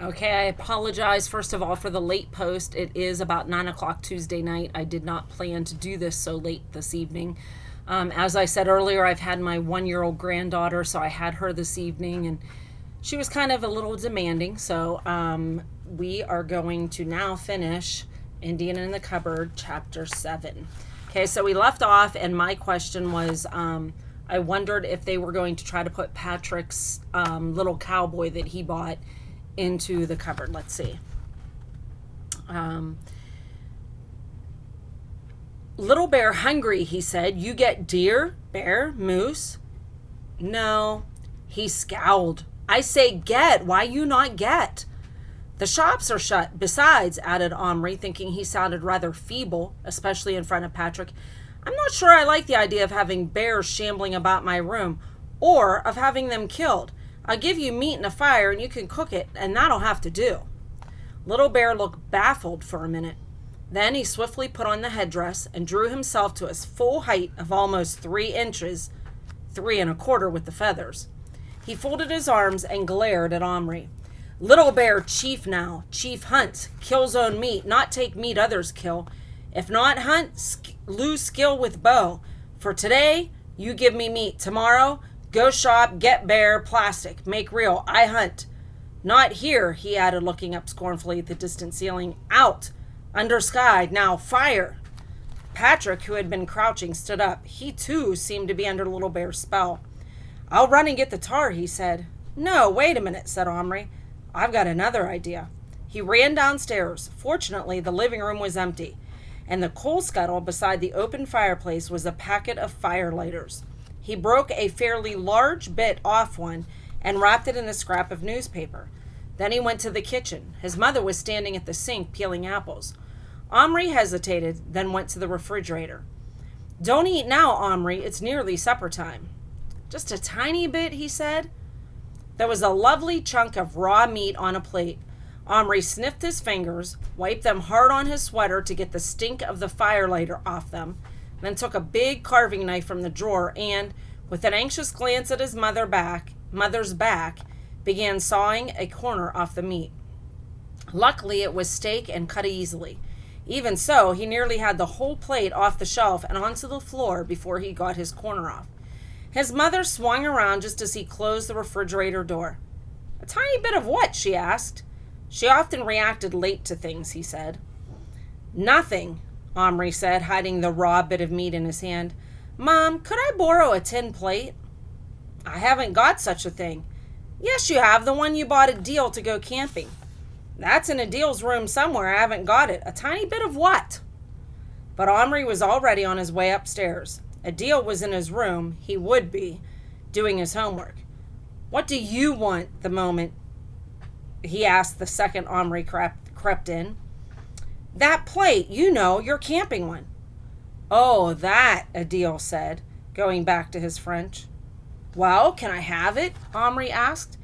Okay, I apologize first of all for the late post. It is about 9 o'clock Tuesday night. I did not plan to do this so late this evening. As I said earlier, I've had my 1 year old granddaughter, so I had her this evening, and she was kind of a little demanding. So we are going to now finish Indian in the Cupboard, Chapter 7. Okay, so we left off, and my question was I wondered if they were going to try to put Patrick's little cowboy that he bought into the cupboard. Let's see. Um, Little Bear hungry, he said. You get deer, bear, moose? No. He scowled. I say get. Why you not get? The shops are shut. Besides, added Omri, thinking he sounded rather feeble, especially in front of Patrick, I'm not sure I like the idea of having bears shambling about my room, or of having them killed. I'll give you meat in a fire and you can cook it, and that'll have to do. Little Bear looked baffled for a minute. Then he swiftly put on the headdress and drew himself to his full height of almost 3 inches, 3 1/4 with the feathers. He folded his arms and glared at Omri. Little Bear chief now, chief hunt, kill's own meat, not take meat others kill. If not hunt, lose skill with bow. For today, you give me meat. Tomorrow, go shop, get bear, plastic, make real. I hunt. Not here, he added, looking up scornfully at the distant ceiling. Out. Under sky. Now fire. Patrick, who had been crouching, stood up. He, too, seemed to be under Little Bear's spell. I'll run and get the tar, he said. No, wait a minute, said Omri. I've got another idea. He ran downstairs. Fortunately, the living room was empty, and the coal scuttle beside the open fireplace was a packet of firelighters. He broke a fairly large bit off one and wrapped it in a scrap of newspaper. Then he went to the kitchen. His mother was standing at the sink peeling apples. Omri hesitated, then went to the refrigerator. Don't eat now, Omri. It's nearly supper time. Just a tiny bit, he said. There was a lovely chunk of raw meat on a plate. Omri sniffed his fingers, wiped them hard on his sweater to get the stink of the firelighter off them, then took a big carving knife from the drawer and, with an anxious glance at his mother's back, began sawing a corner off the meat. Luckily, it was steak and cut easily. Even so, he nearly had the whole plate off the shelf and onto the floor before he got his corner off. His mother swung around just as he closed the refrigerator door. A tiny bit of what? She asked. She often reacted late to things, he said. Nothing, Omri said, hiding the raw bit of meat in his hand. Mom, could I borrow a tin plate? I haven't got such a thing. Yes, you have, the one you bought at Deal to go camping. That's in Adil's room somewhere. I haven't got it. A tiny bit of what? But Omri was already on his way upstairs. Adil was in his room, he would be, doing his homework. What do you want the moment he asked the second Omri crept in. That plate, you know, your camping one. Oh, that, Adil said, going back to his French. Well, can I have it? Omri asked.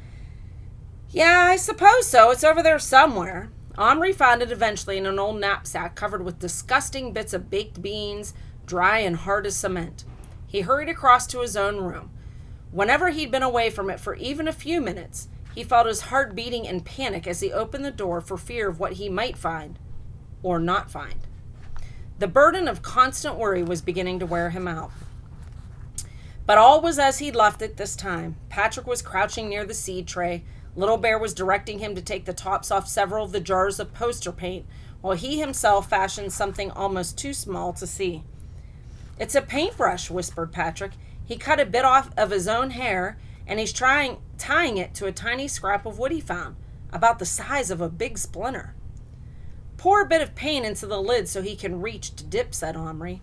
Yeah, I suppose so. It's over there somewhere. Omri found it eventually in an old knapsack covered with disgusting bits of baked beans, dry and hard as cement. He hurried across to his own room. Whenever he'd been away from it for even a few minutes, he felt his heart beating in panic as he opened the door for fear of what he might find or not find. The burden of constant worry was beginning to wear him out. But all was as he'd left it this time. Patrick was crouching near the seed tray. Little Bear was directing him to take the tops off several of the jars of poster paint, while he himself fashioned something almost too small to see. It's a paintbrush, whispered Patrick. He cut a bit off of his own hair, and he's tying it to a tiny scrap of wood he found, about the size of a big splinter. Pour a bit of paint into the lid so he can reach to dip, said Omri.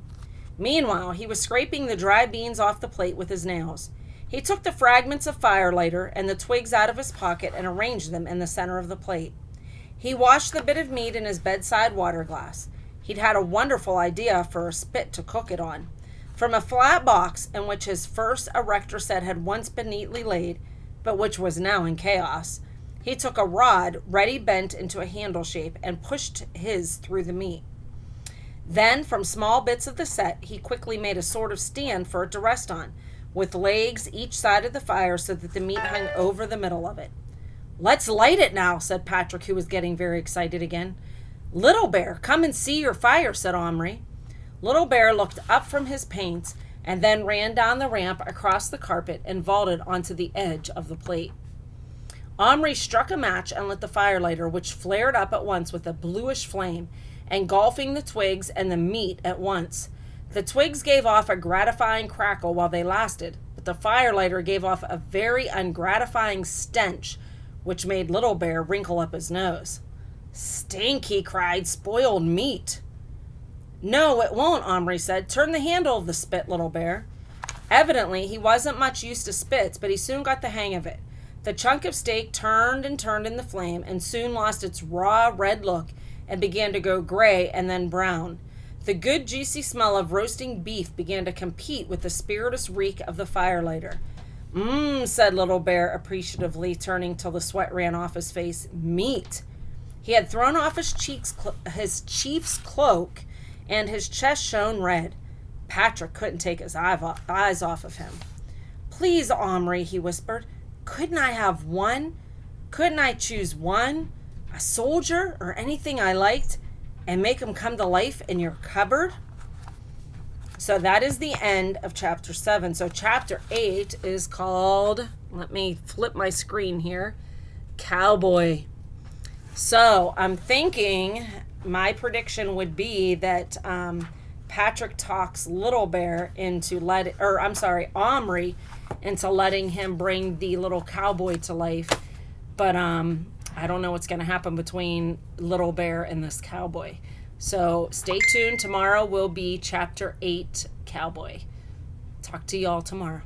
Meanwhile, he was scraping the dry beans off the plate with his nails. He took the fragments of firelighter and the twigs out of his pocket and arranged them in the center of the plate. He washed the bit of meat in his bedside water glass. He'd had a wonderful idea for a spit to cook it on. From a flat box in which his first erector set had once been neatly laid, but which was now in chaos, he took a rod ready bent into a handle shape and pushed his through the meat. Then, from small bits of the set, he quickly made a sort of stand for it to rest on, with legs each side of the fire so that the meat hung over the middle of it. Let's light it now, said Patrick, who was getting very excited again. Little Bear, come and see your fire, said Omri. Little Bear looked up from his paints and then ran down the ramp across the carpet and vaulted onto the edge of the plate. Omri struck a match and lit the firelighter, which flared up at once with a bluish flame, engulfing the twigs and the meat at once. The twigs gave off a gratifying crackle while they lasted, but the firelighter gave off a very ungratifying stench, which made Little Bear wrinkle up his nose. Stink, he cried, spoiled meat. No, it won't, Omri said. Turn the handle of the spit, Little Bear. Evidently, he wasn't much used to spits, but he soon got the hang of it. The chunk of steak turned and turned in the flame and soon lost its raw red look and began to go gray and then brown. The good juicy smell of roasting beef began to compete with the spirituous reek of the firelighter. Said Little Bear appreciatively, turning till the sweat ran off his face. Meat. He had thrown off his chief's cloak, and his chest shone red. Patrick couldn't take his eyes off of him. Please, Omri, he whispered, couldn't I have one? Couldn't I choose one? A soldier or anything I liked and make him come to life in your cupboard? So that is the end of chapter 7. So chapter 8 is called, let me flip my screen here, Cowboy. So I'm thinking my prediction would be that Patrick talks Little Bear into Omri into letting him bring the little cowboy to life. But I don't know what's going to happen between Little Bear and this cowboy. So stay tuned. Tomorrow will be chapter 8, Cowboy. Talk to y'all tomorrow.